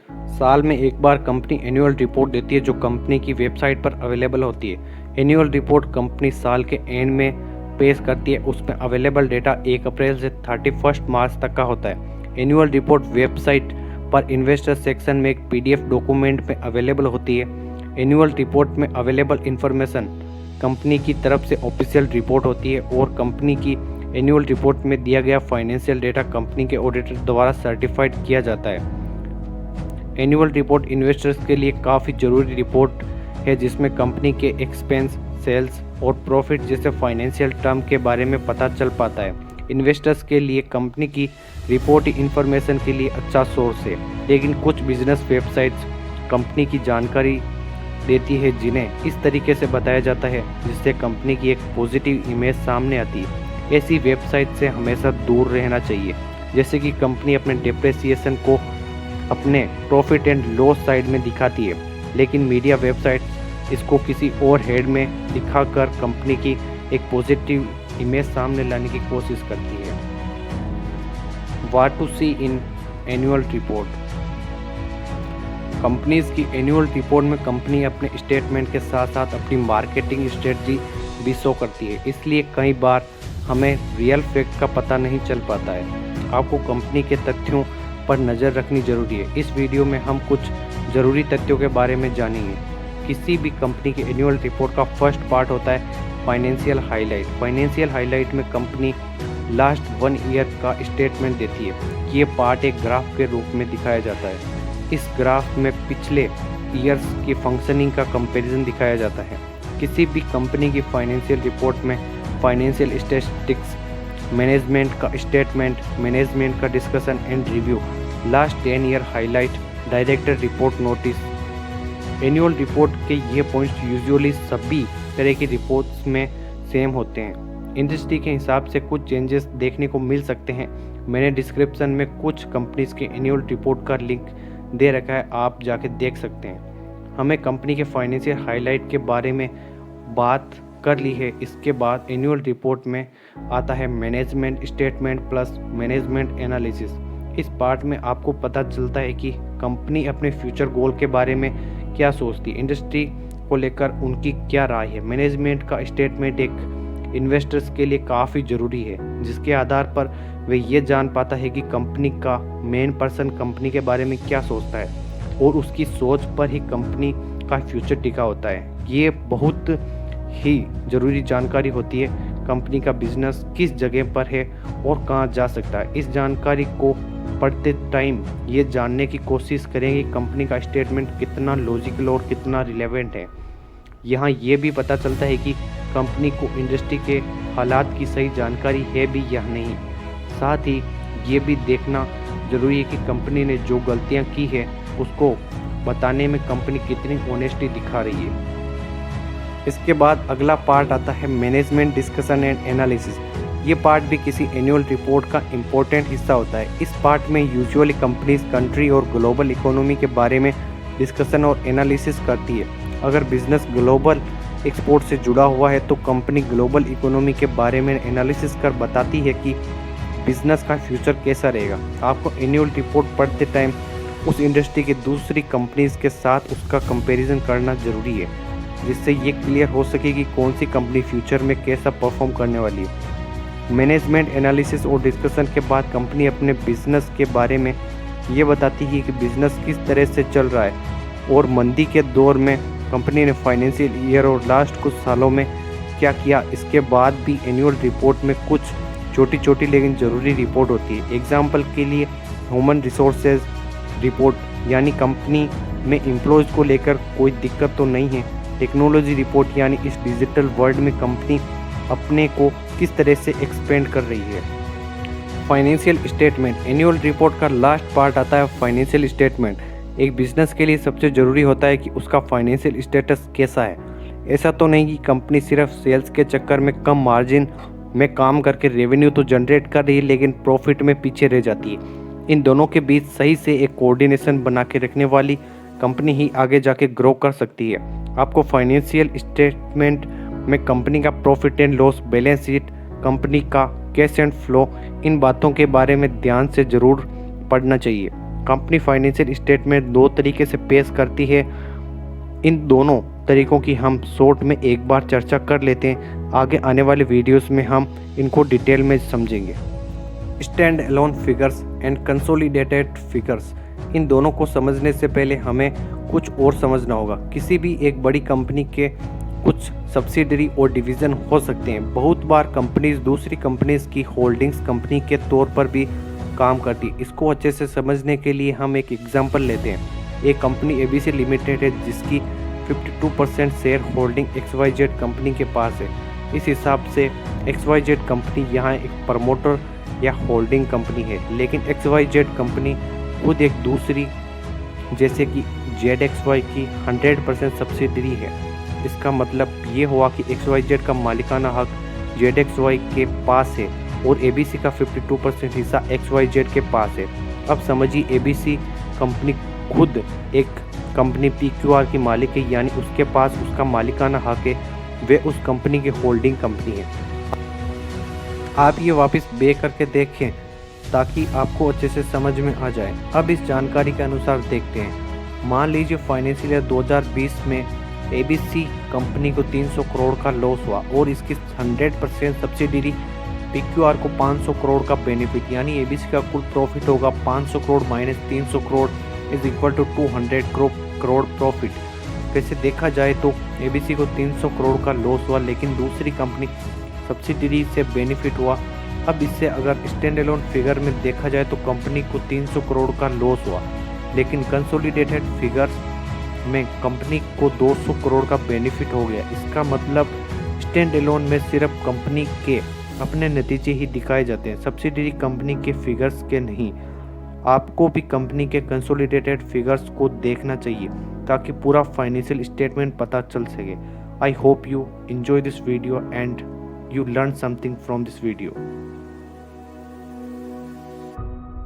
साल में एक बार कंपनी एनुअल रिपोर्ट देती है जो कंपनी की वेबसाइट पर अवेलेबल होती है। एनुअल रिपोर्ट कंपनी साल के एंड में पेश करती है। उसमें अवेलेबल डेटा 1 अप्रैल से 31 मार्च तक का होता है। एनुअल रिपोर्ट वेबसाइट पर इन्वेस्टर सेक्शन में एक पीडीएफ डॉक्यूमेंट में अवेलेबल होती है। एनुअल रिपोर्ट में अवेलेबल इंफॉर्मेशन कंपनी की तरफ से ऑफिशियल रिपोर्ट होती है और कंपनी की एनुअल रिपोर्ट में दिया गया फाइनेंशियल डेटा कंपनी के ऑडिटर द्वारा सर्टिफाइड किया जाता है। एनुअल रिपोर्ट इन्वेस्टर्स के लिए काफ़ी ज़रूरी रिपोर्ट है जिसमें कंपनी के एक्सपेंस, सेल्स और प्रॉफिट जैसे फाइनेंशियल टर्म के बारे में पता चल पाता है। इन्वेस्टर्स के लिए कंपनी की रिपोर्ट इन्फॉर्मेशन के लिए अच्छा सोर्स है, लेकिन कुछ बिजनेस वेबसाइट्स कंपनी की जानकारी देती है जिन्हें इस तरीके से बताया जाता है जिससे कंपनी की एक पॉजिटिव इमेज सामने आती है। ऐसी वेबसाइट से हमेशा दूर रहना चाहिए, जैसे कि कंपनी अपने डिप्रेसिएशन को अपने प्रॉफिट एंड लॉस साइड में दिखाती है, लेकिन मीडिया वेबसाइट्स इसको किसी और हेड में दिखाकर कंपनी की एक पॉजिटिव इमेज सामने लाने की कोशिश करती है। What to see in annual report. Companies की एनुअल रिपोर्ट में कंपनी अपने स्टेटमेंट के साथ साथ अपनी मार्केटिंग स्ट्रेटजी भी शो करती है, इसलिए कई बार हमें रियल फैक्ट का पता नहीं चल पाता है। आपको कंपनी के तथ्यों पर नज़र रखनी जरूरी है। इस वीडियो में हम कुछ ज़रूरी तथ्यों के बारे में जानेंगे। किसी भी कंपनी के एनुअल रिपोर्ट का फर्स्ट पार्ट होता है फाइनेंशियल हाईलाइट। फाइनेंशियल हाईलाइट में कंपनी लास्ट 1 ईयर का स्टेटमेंट देती है। ये पार्ट एक ग्राफ के रूप में दिखाया जाता है। इस ग्राफ में पिछले ईयर्स की फंक्शनिंग का कंपैरिजन दिखाया जाता है। किसी भी कंपनी की फाइनेंशियल रिपोर्ट में फाइनेंशियल स्टैटिस्टिक्स, मैनेजमेंट का स्टेटमेंट, मैनेजमेंट का discussion and review, last 10 year highlight, director report notice. Annual report के ये पॉइंट्स यूजुअली सभी तरह की रिपोर्ट्स में सेम होते हैं। इंडस्ट्री के हिसाब से कुछ चेंजेस देखने को मिल सकते हैं। मैंने डिस्क्रिप्शन में कुछ कंपनीज के एनुअल रिपोर्ट का लिंक दे रखा है, आप जाके देख सकते हैं। हमें कंपनी के फाइनेंशियल हाईलाइट के बारे में बात कर ली है। इसके बाद एनुअल रिपोर्ट में आता है management statement plus management analysis. इस पार्ट में आपको पता चलता है कि कंपनी अपने फ्यूचर गोल के बारे में क्या सोचती है, इंडस्ट्री को लेकर उनकी क्या राय है। मैनेजमेंट का स्टेटमेंट एक इन्वेस्टर्स के लिए काफ़ी ज़रूरी है, जिसके आधार पर वे ये जान पाता है कि कंपनी का मेन पर्सन कंपनी के बारे में क्या सोचता है और उसकी सोच पर ही कंपनी का फ्यूचर टिका होता है। ये बहुत ही ज़रूरी जानकारी होती है। कंपनी का बिजनेस किस जगह पर है और कहाँ जा सकता है। इस जानकारी को पढ़ते टाइम ये जानने की कोशिश करें कि कंपनी का स्टेटमेंट कितना लॉजिकल और कितना रिलेवेंट है। यहाँ ये भी पता चलता है कि कंपनी को इंडस्ट्री के हालात की सही जानकारी है भी या नहीं। साथ ही ये भी देखना जरूरी है कि कंपनी ने जो गलतियाँ की है उसको बताने में कंपनी कितनी ऑनेस्टी दिखा रही है। इसके बाद अगला पार्ट आता है मैनेजमेंट डिस्कशन एंड एनालिसिस। ये पार्ट भी किसी एनुअल रिपोर्ट का इम्पोर्टेंट हिस्सा होता है। इस पार्ट में यूजुअली कंपनीज कंट्री और ग्लोबल इकोनॉमी के बारे में डिस्कशन और एनालिसिस करती है। अगर बिजनेस ग्लोबल एक्सपोर्ट से जुड़ा हुआ है तो कंपनी ग्लोबल इकोनॉमी के बारे में एनालिसिस कर बताती है कि बिजनेस का फ्यूचर कैसा रहेगा। आपको एनुअल रिपोर्ट पढ़ते टाइम उस इंडस्ट्री की दूसरी कंपनीज के साथ उसका कंपैरिजन करना ज़रूरी है, जिससे ये क्लियर हो सके कि कौन सी कंपनी फ्यूचर में कैसा परफॉर्म करने वाली है। मैनेजमेंट एनालिसिस और डिस्कशन के बाद कंपनी अपने बिजनेस के बारे में ये बताती है कि बिजनेस किस तरह से चल रहा है और मंदी के दौर में कंपनी ने फाइनेंशियल ईयर और लास्ट कुछ सालों में क्या किया। इसके बाद भी एनुअल रिपोर्ट में कुछ छोटी छोटी लेकिन ज़रूरी रिपोर्ट होती है। एग्जाम्पल के लिए ह्यूमन रिसोर्सेज रिपोर्ट, यानी कंपनी में एम्प्लॉयज़ को लेकर कोई दिक्कत तो नहीं है। टेक्नोलॉजी रिपोर्ट, यानी इस डिजिटल वर्ल्ड में कंपनी अपने को किस तरह से एक्सपेंड कर रही है। Financial statement. एनुअल रिपोर्ट का लास्ट पार्ट आता है फाइनेंशियल स्टेटमेंट। एक बिजनेस के लिए सबसे ज़रूरी होता है कि उसका फाइनेंशियल स्टेटस कैसा है। ऐसा तो नहीं कि कंपनी सिर्फ सेल्स के चक्कर में कम मार्जिन में काम करके रेवेन्यू तो जनरेट कर रही है लेकिन प्रॉफिट में पीछे रह जाती है। इन दोनों के बीच सही से एक कोऑर्डिनेशन बना के रखने वाली कंपनी ही आगे जाके ग्रो कर सकती है। आपको फाइनेंशियल स्टेटमेंट में कंपनी का profit and loss, balance sheet, company का कैश एंड फ्लो, इन बातों के बारे में ध्यान से ज़रूर पढ़ना चाहिए। कंपनी फाइनेंशियल स्टेटमेंट दो तरीके से पेश करती है। इन दोनों तरीकों की हम शॉर्ट में एक बार चर्चा कर लेते हैं। आगे आने वाले वीडियोस में हम इनको डिटेल में समझेंगे। Stand alone figures and consolidated figures, इन दोनों को समझने से पहले हमें कुछ और समझना होगा। किसी भी एक बड़ी कंपनी के कुछ सब्सिडरी और डिवीज़न हो सकते हैं। बहुत बार कंपनीज दूसरी कंपनीज की होल्डिंग्स कंपनी के तौर पर भी काम करती। इसको अच्छे से समझने के लिए हम एक एग्जांपल लेते हैं। एक कंपनी एबीसी लिमिटेड है जिसकी 52% शेयर होल्डिंग XYZ कंपनी के पास है। इस हिसाब से XYZ कंपनी यहाँ एक प्रमोटर या होल्डिंग कंपनी है, लेकिन XYZ कंपनी खुद एक दूसरी जैसे कि ZXY की 100% सब्सिडरी है। इसका मतलब ये हुआ कि XYZ का मालिकाना हक ZXY के पास है और ABC का 52% हिस्सा XYZ के पास है। अब समझिए ABC कंपनी खुद एक कंपनी PQR की मालिक है, यानी उसके पास उसका मालिकाना हक है, वे उस कंपनी की होल्डिंग कंपनी है। आप ये वापस बे करके देखें ताकि आपको अच्छे से समझ में आ जाए। अब इस जानकारी के अनुसार देखते हैं। मान लीजिए फाइनेंशियल ईयर 2020 में ABC कंपनी को 300 करोड़ का लॉस हुआ और इसकी 100% सब्सिडरी PQR को 500 करोड़ का बेनिफिट, यानी ABC का कुल प्रॉफिट होगा 500 crore minus 300 crore is equal to 200 crore profit. वैसे देखा जाए तो ABC को 300 करोड़ का लॉस हुआ, लेकिन दूसरी कंपनी सब्सिडरी से बेनिफिट हुआ। अब इससे अगर स्टैंड अलोन फिगर में देखा जाए तो कंपनी को 300 करोड़ का लॉस हुआ, लेकिन कंसोलिडेटेड फिगर्स में कंपनी को 200 करोड़ का बेनिफिट हो गया। इसका मतलब स्टैंड अलोन में सिर्फ कंपनी के अपने नतीजे ही दिखाए जाते हैं, सब्सिडरी कंपनी के फिगर्स के नहीं। आपको भी कंपनी के कंसोलिडेटेड फिगर्स को देखना चाहिए ताकि पूरा फाइनेंशियल स्टेटमेंट पता चल सके। I hope you enjoy this video and you learn something from this video.